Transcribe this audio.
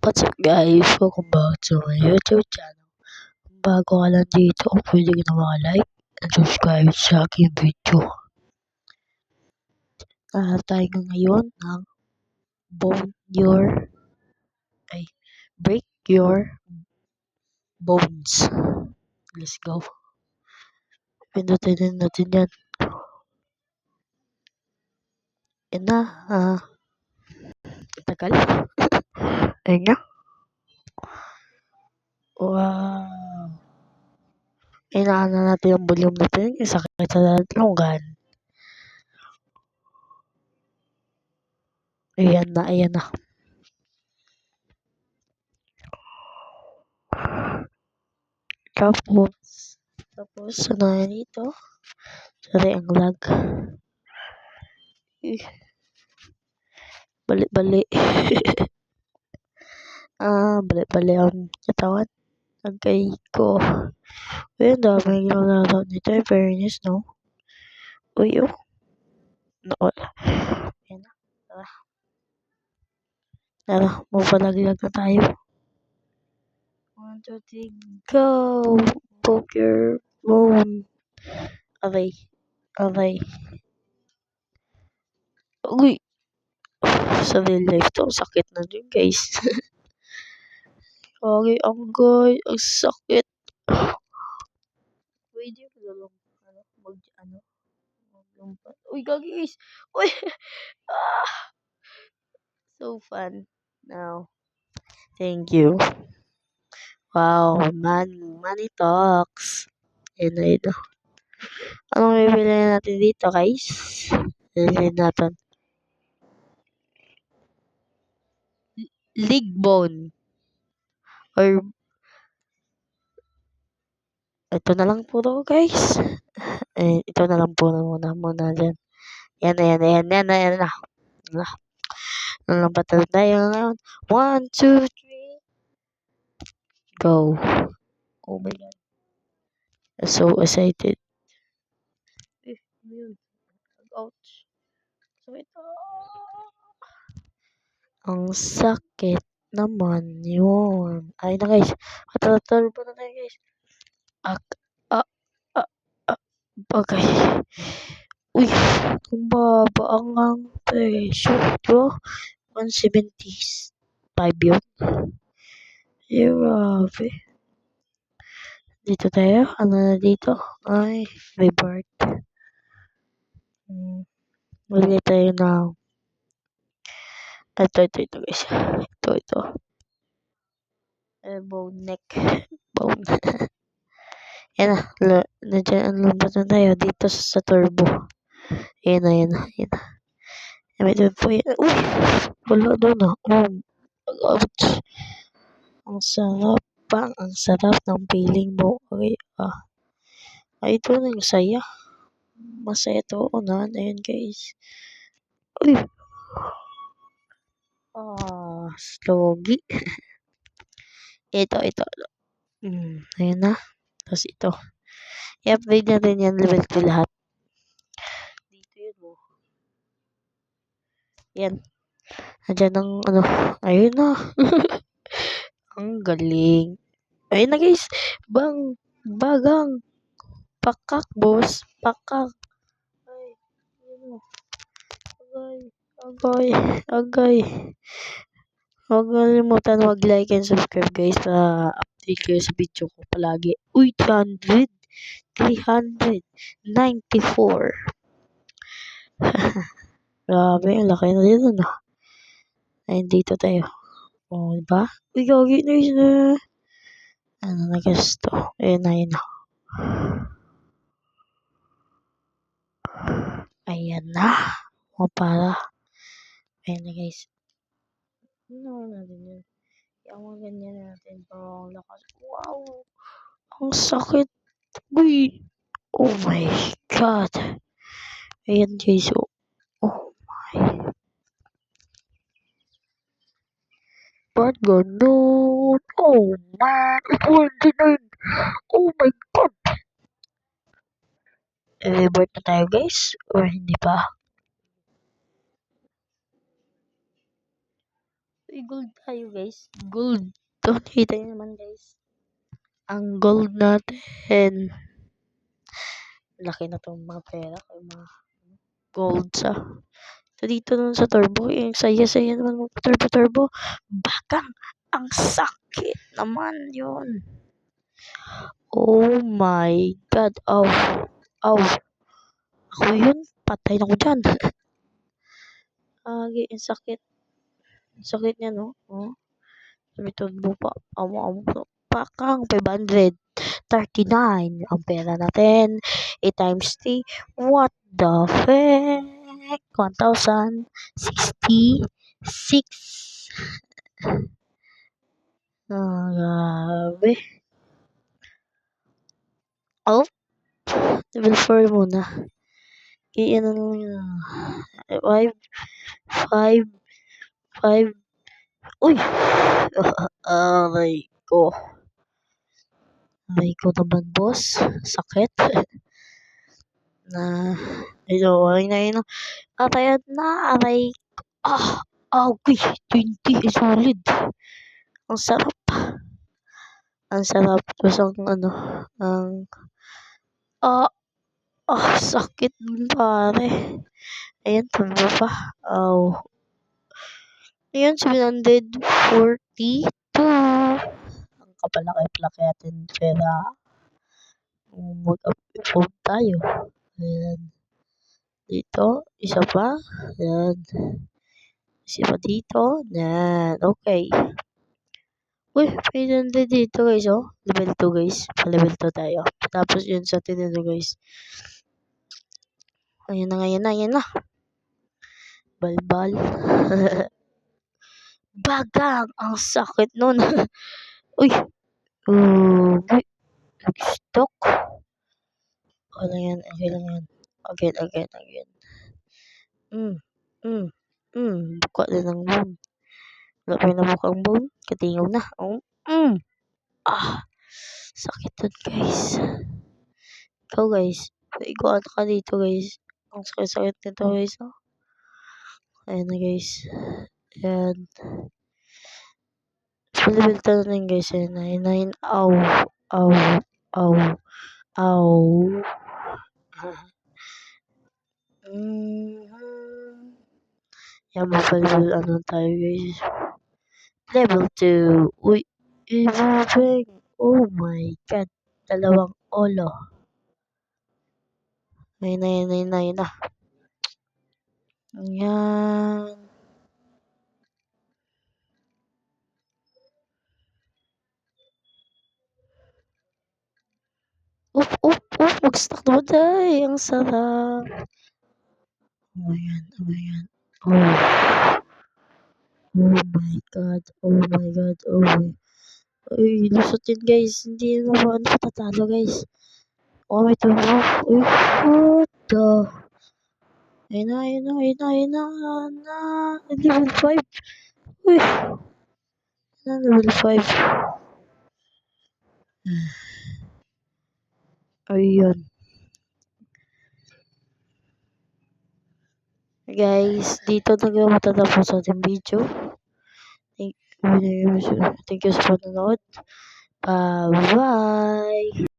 What's up guys? Welcome back to my YouTube channel. Kung bago ka lang dito, pwede ka na like and subscribe sa aking video. Tayo ngayon ng bone your, ay, break your bones. Let's go. Pindutin natin yan. Yan na. Tagal. Ayun na. Wow. Inaan na natin yung volume natin. Sakit sa lunggan. Ayan na, ayan na. Tapos, ano yan dito? Sorry, ang lag. Bali-bali. Bali-bali ang katawan. Agay ko. Uy, ang dami yung ginagawa nito. In fairness, no? Uy, oh. Wala. Ayan na. Tara, mapalaglag na tayo. 1, 2, 3, go! Poke your bone. Aray. Aray. Uy! Sa real life to, sakit na din, guys. Okay, ang sakit. Pwede ko na lang, maglumpat. Uy, gagi, guys. Uy! So fun. Now, thank you. Wow, money talks. Yun na yun. Anong bibili natin dito, guys? Bibili natin. Leg bone. Or, ito na lang po to, guys. Ito na lang po muna dyan. Yan na. Nalampatan tayo ngayon. 1, 2, 3. Go. Oh my God. I'm so excited. Ouch. Sakit. Ang sakit naman yun. Ay na guys. Atatal pa na tayo guys. Bagay. Uy. Ang baba ang presyo. Diba? 175 yun. Grabe. Dito tayo. Ano na dito? Ay, may bird. Magigay tayo ng ito guys. Ito. Bone neck. Bone. Yan na. Nandiyan ang lumbat na tayo. Dito sa turbo. Yan na. May doon po yan. Uy! Wala doon na. Ouch. Ang sarap pa. Ang sarap ng feeling mo. Okay. Ay, ito na yung saya. Masaya to. Unahan. Ayan guys. Uy! Slogi. Ito. Ayan na. Tapos ito. I-upgrade natin yan. Level 2 lahat. Dito yun mo. Yan. Nandiyan ang Ayun na. Ang galing. Ayun na guys. Bagang. Pakak, boss. Pakak. Ay. Ayun o. Agay. Huwag kalimutan mag-like and subscribe guys para update kayo sa video ko palagi. Uy, 394. Grabe, ang laki na dito na. Ayun, dito tayo. Diba? Uy, gagi na yun na. Ano na gusto? Ayun na. Ayan na. Para. Ayan na guys. Ano natin yun? Yung ganyan natin pang lakas. Wow! Ang sakit. Uy! Oh my God! Ayan guys. Oh my. Ba't ganun? Oh man! 29! Oh my God! Revert na tayo guys? Or hindi pa? Uy, gold tayo guys. Gold. Ito, nakita nyo naman guys. Ang gold natin. Laki na itong mga pera. Yung mga gold sa. So, dito naman sa turbo. Yung saya-saya naman mo. Turbo. Bakang. Ang sakit naman yun. Oh my God. Aw. Ako yun. Patay na ko dyan. Ang sakit. Ang sakit niya, no? Oh. Sabi turbo pa. Amo. Pakang 539 ang pera natin. 8 times 3. What the heck? 1,066. Grabe. Oh, level 4 muna. Kaya ano naman yun. 5. Uy! Aray ko. Aray ko naman, boss. Sakit. Ayun na. Aray na. Uy, 20. Solid. Ang sarap. Tapos sakit nun pare. Ayan, turbo pa. Ayan, 742. Ang kapalaki-palaki natin pera. Mag-upload tayo. Ayan. Dito, isa pa. Ayan. Isa pa dito. Ayan, okay. Uy, may nandun dito guys, oh. Level 2 guys. Pa-level 2 tayo. Tapos yun sa tinino guys. Ayan na. Balbal. Bagang! Ang sakit nun. Uy! Nag-stock. Okay lang yan. Again. Buka na ng bone. Wala pa rin nabuka ang bone. Katingaw na. Sakit nun guys. Ikaw guys. Iguan ka dito guys. Ang sakit nito guys. Oh. Ayan na guys. Ayan. Full level 10 na yun guys. Ayan na yun. Ow. Yan, level tayo guys. Level 2. Uy. Evolving. Oh my God. Dalawang olo. Ayun na. Ayan. Mag-stock naman tayo. Ang sarap. Oh, ayan. Oh my God. Uy, lusot yun guys. Hindi naman patatalo guys. Oh, may turbo. Uy, what the? Ayun na. Level 5. Uy. Level 5. Ayun. Guys, dito na matatapos sa ating video. Thank you sa panonood. Bye-bye!